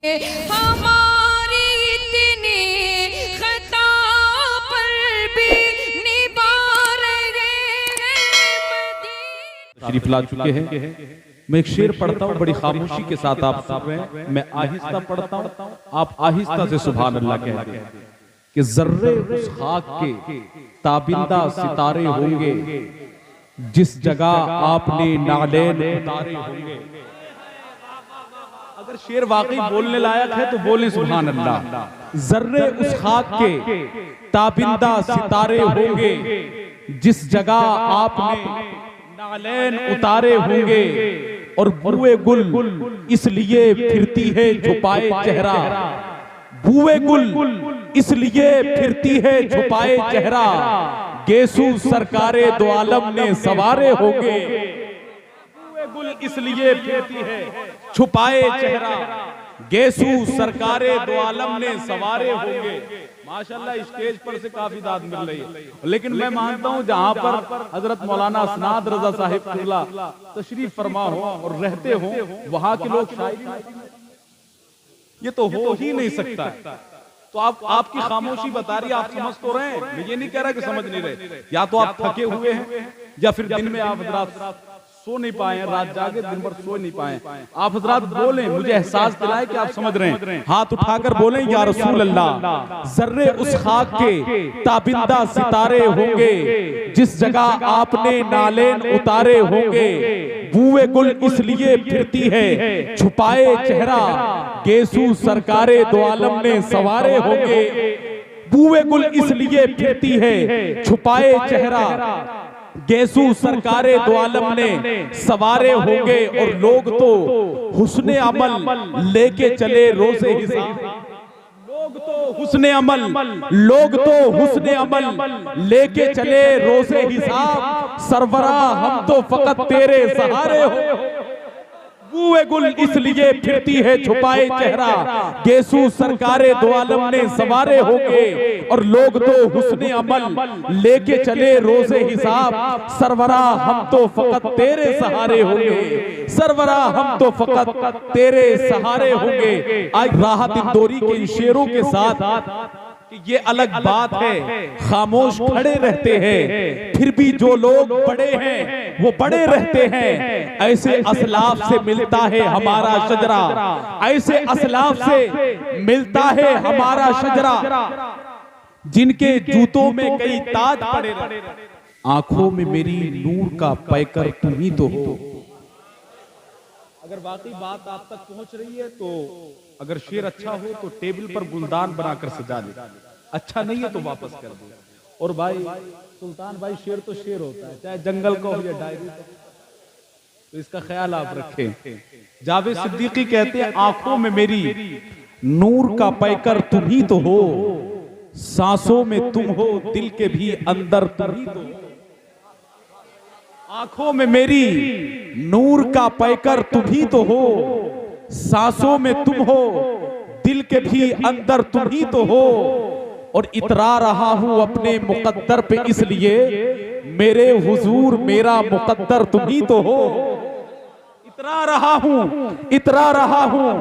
हमारी इतनी खता पर भी निभा रहे हैं। शरीफ ला चुके हैं। मैं एक शेर पढ़ता हूँ बड़ी खामोशी के साथ आप सुन रहे हैं। मैं आहिस्ता पढ़ता हूँ, आप आहिस्ता से सुभान अल्लाह कहते हैं कि जर्रे उस खाक के ताबिंदा सितारे होंगे जिस जगह आपने नालेन उतारे होंगे। अगर शेर वाकई बोलने लायक है तो बोले सुभान अल्लाह। जर्रे उस खाक के ताबिंदा सितारे होंगे जिस जगह आपने नालेन उतारे होंगे। और बुए गुल इसलिए फिरती है छुपाए चेहरा, बुए गुल इसलिए फिरती है छुपाए चेहरा, गेसू सरकारे दो आलम ने सवारे होंगे। बुए गुल इसलिए फिरती है छुपाए चेहरा, गेसू सरकारे दो आलम ने सवारे होंगे। माशाल्लाह स्टेज पर से काफी दाद मिल रही है, लेकिन मैं मानता हूं जहां पर हजरत मौलाना असनाद रजा साहिब कुल्ला तशरीफ फरमा हो और रहते हो वहां के लोग शायरी ये तो हो ही नहीं सकता। तो आपकी खामोशी बता रही है, आप समझ तो रहे हैं। मैं ये नहीं कह रहा कि समझ नहीं रहे, या तो आप थके हुए हैं या फिर दिन में आप हजरात सो नहीं पाए हैं, रात जागे दिन भर सो नहीं पाए। आप हजरात बोलें, मुझे एहसास दिलाए कि आप समझ रहे हैं। हाथ उठाकर बोलें या रसूल अल्लाह। जर्रे उस खाक के ताबिंदा सितारे होंगे जिस जगह आपने नालेन उतारे होंगे। बुए गुल इसलिए फिरती है छुपाए चेहरा, गेसू सरकारे दो आलम ने सवारे होंगे। बुए गुल इसलिए फिरती है छुपाए चेहरा, गेसू सरकारे दो आलम ने सवारे होंगे। और लोग तो हुस्ने अमल लेके चले रोज़े हिसाब, लोग तो हुस्ने अमल लेके चले रोज़े हिसाब। सरवरा हम तो फकत तेरे सहारे हो। बुए गुल इसलिए फिरती है छुपाए चेहरा, गेसू सरकारे दो आलम ने सवारे होंगे। और लोग तो हुस्ने अमल लेके चले रोज़े हिसाब। सरवरा हम तो फकत तेरे सहारे होंगे, सरवरा हम तो फकत तेरे सहारे होंगे। आज राहत इंदौरी के इन शेरों के साथ ये अलग बात है, खामोश खड़े रहते हैं फिर भी जो लोग बड़े हैं वो बड़े रहते हैं। ऐसे असलाफ से मिलता है हमारा शजरा, ऐसे असलाफ से मिलता है हमारा शजरा, जिनके जूतों में कई ताज पड़े रहते। आंखों में मेरी नूर का पैकर तुम ही तो हो। अगर वाकई बात आप तक पहुंच रही है तो अगर शेर अच्छा हो तो टेबल पर गुलदान बनाकर सजा ले, अच्छा नहीं है तो वापस कर दो। और भाई सुल्तान भाई, शेर तो शेर होता है, चाहे जंगल का हो या डायरी का, तो इसका ख्याल आप रखें। जावेद सिद्दीकी कहते हैं आंखों में मेरी नूर का पैकर तुम ही तो हो, सांसों में तुम हो दिल के भी अंदर तुम ही तो हो। आंखों में मेरी नूर का पैकर तुम ही तो हो, सांसों में तुम हो दिल के भी अंदर तुम ही तो हो। और इतरा रहा हूं अपने मुकद्दर पे इसलिए मेरे हुजूर मेरा मुकद्दर तुम ही तो हो। इतरा रहा हूं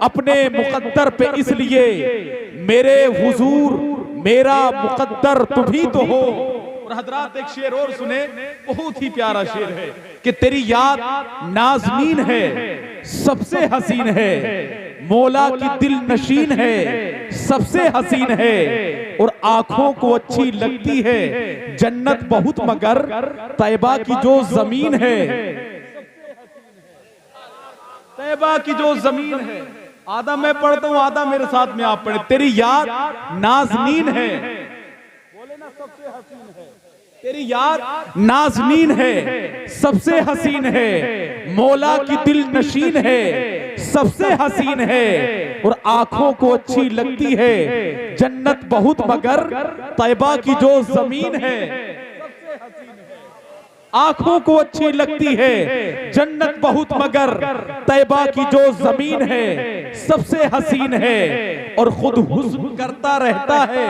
अपने मुकद्दर पे इसलिए मेरे हुजूर मेरा मुकद्दर तुम ही तो हो। और हजरात एक शेर और सुने, बहुत ही प्यारा शेर है कि तेरी याद नाज़नीन है सबसे हसीन है, मौला की दिल नशीन है सबसे हसीन है। और आंखों को अच्छी लगती है जन्नत बहुत मगर तैबा की जो जमीन है, तैबा की जो जमीन है। आधा मैं पढ़ता हूं, आधा मेरे साथ में आप पढ़े। तेरी याद नाज़नीन है, बोले ना सबसे हसीन है, तेरी याद नाज़नीन है सबसे हसीन है, मौला की दिल नशीन है सबसे हसीन है। और आंखों को अच्छी लगती है जन्नत बहुत मगर तैबा की जो जमीन है सबसे हसीन है। आंखों को अच्छी लगती है जन्नत बहुत मगर तैबा की जो जमीन है सबसे हसीन है। और खुद हुस्न करता रहता है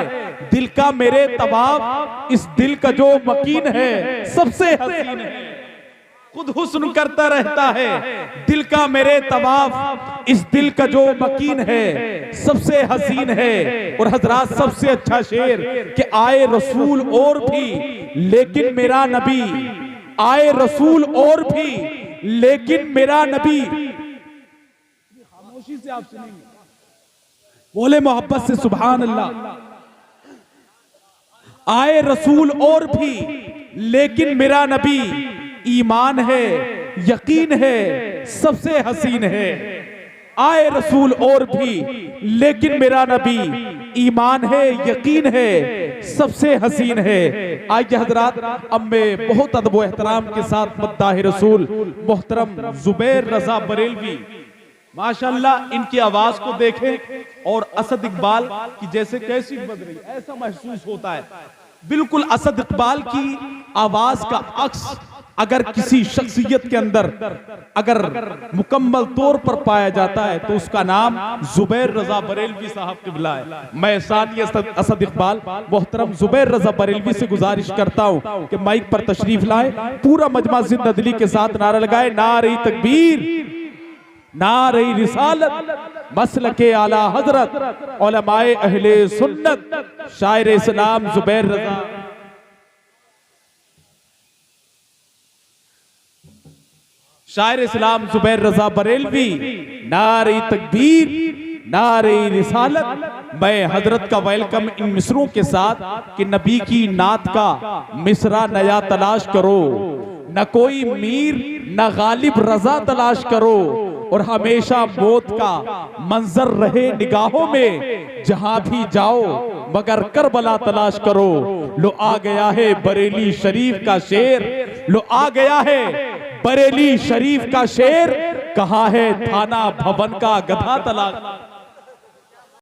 दिल का मेरे तवाफ, इस दिल का जो मकीन है सबसे हसीन है। खुद हुस्न करता रहता है, दिल का मेरे तवाफ, इस दिल का जो मकीन है सबसे हसीन है। और हजरात सबसे अच्छा शेर कि आए रसूल और भी लेकिन मेरा नबी, आए रसूल और भी लेकिन मेरा नबी। खामोशी से आप सुनेंगे, बोले मोहब्बत से सुभान अल्लाह। आए रसूल और भी लेकिन मेरा नबी, ईमान है यकीन है सबसे हसीन है। आए रसूल और भी लेकिन मेरा नबी, ईमान है यकीन है सबसे हसीन है। आइए हजरात, अब मैं बहुत अदब व एहतराम के साथ मद्दाह रसूल मोहतरम जुबैर रजा बरेलवी, माशाअल्लाह इनकी आवाज को देखें और असद इकबाल की जैसे कैसी बज रही ऐसा महसूस होता है। बिल्कुल असद इकबाल की आवाज का अक्स अगर किसी शख्सियत के अंदर अगर मुकम्मल तौर पर पाया जाता है तो उसका नाम जुबैर रजा बरेलवी साहब किबला है। मैं सानी असद इकबाल मोहतरम जुबैर रजा बरेलवी से गुजारिश करता हूं कि माइक पर तशरीफ लाए, पूरा मजमा जिंदा दिली के साथ नारा लगाए, नारे तकबीर, नारे रिसालत, मसलके आला हजरत, उलमाए अहले सुन्नत, शायर इस्लाम जुबैर रजा। शायर इस्लाम जुबैर रजा बरेलवी, नारे तकबीर, नारे रिसालत। मैं हजरत का वेलकम इन मिसरों के साथ कि नबी की नात का मिसरा नया तलाश करो, न कोई मीर न गालिब रजा तलाश करो, और हमेशा मौत का मंजर रहे निगाहों में, जहां भी जाओ मगर करबला तलाश करो। लो आ गया है बरेली शरीफ का शेर, लो आ गया है बरेली शरीफ का शेर, कहा है थाना भवन का गधा तलाश।